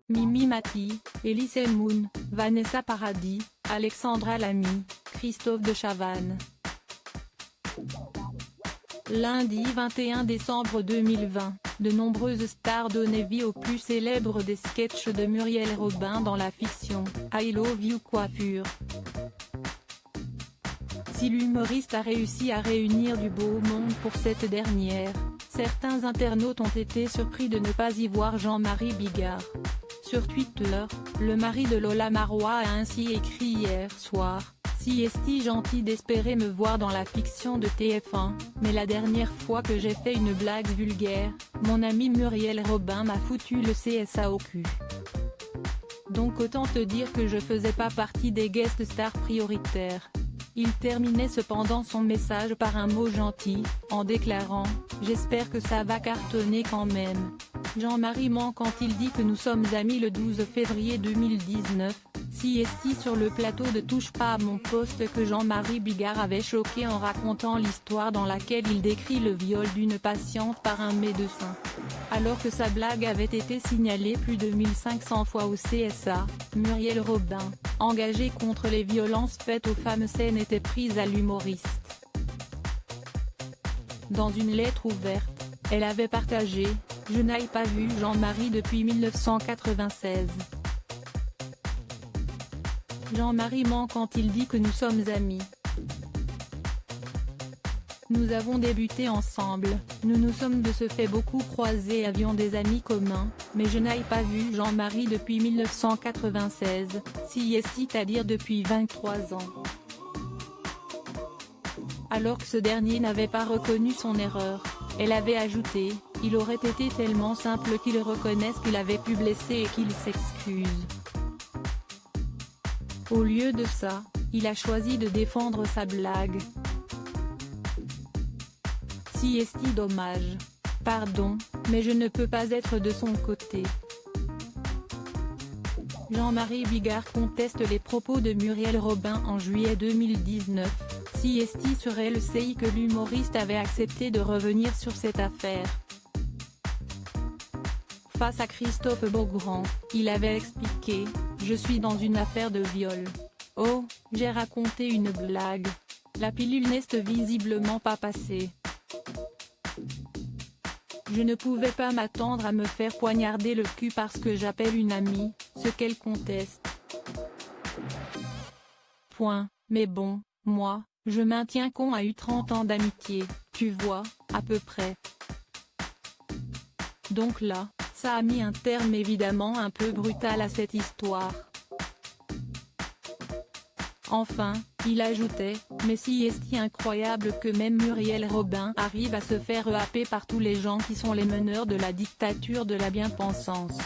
Mimi Mati, Elise Moon, Vanessa Paradis, Alexandra Lamy, Christophe de Chavannes. Lundi 21 décembre 2020, de nombreuses stars donnaient vie au plus célèbre des sketchs de Muriel Robin dans la fiction, I Love You Coiffure. Si l'humoriste a réussi à réunir du beau monde pour cette dernière, certains internautes ont été surpris de ne pas y voir Jean-Marie Bigard. Sur Twitter, le mari de Lola Marois a ainsi écrit hier soir: si est-il gentil d'espérer me voir dans la fiction de TF1, mais la dernière fois que j'ai fait une blague vulgaire, mon ami Muriel Robin m'a foutu le CSA au cul. Donc autant te dire que je faisais pas partie des guest stars prioritaires. Il terminait cependant son message par un mot gentil, en déclarant « J'espère que ça va cartonner quand même ». Jean-Marie ment quand il dit que nous sommes amis le 12 février 2019, si est-il sur le plateau de Touche pas à mon poste que Jean-Marie Bigard avait choqué en racontant l'histoire dans laquelle il décrit le viol d'une patiente par un médecin. Alors que sa blague avait été signalée plus de 1500 fois au CSA, Muriel Robin, engagée contre les violences faites aux femmes saines, était prise à l'humoriste. Dans une lettre ouverte, elle avait partagé « Je n'ai pas vu Jean-Marie depuis 1996 ». Jean-Marie ment quand il dit que nous sommes amis. Nous avons débuté ensemble, nous nous sommes de ce fait beaucoup croisés et avions des amis communs, mais je n'ai pas vu Jean-Marie depuis 1996, c'est-à-dire depuis 23 ans. Alors que ce dernier n'avait pas reconnu son erreur, elle avait ajouté « Il aurait été tellement simple qu'il reconnaisse qu'il avait pu blesser et qu'il s'excuse ». Au lieu de ça, il a choisi de défendre sa blague. Si est-il dommage. Pardon, mais je ne peux pas être de son côté. Jean-Marie Bigard conteste les propos de Muriel Robin en juillet 2019, si est-il serait le CI que l'humoriste avait accepté de revenir sur cette affaire. Face à Christophe Beaugrand, il avait expliqué « Je suis dans une affaire de viol. Oh, j'ai raconté une blague. La pilule n'est visiblement pas passée. Je ne pouvais pas m'attendre à me faire poignarder le cul parce que j'appelle une amie, ce qu'elle conteste. Point, mais bon, moi, je maintiens qu'on a eu 30 ans d'amitié, tu vois, à peu près. Donc là, ça a mis un terme évidemment un peu brutal à cette histoire. Enfin, il ajoutait « Mais si est-il incroyable que même Muriel Robin arrive à se faire happer par tous les gens qui sont les meneurs de la dictature de la bien-pensance ».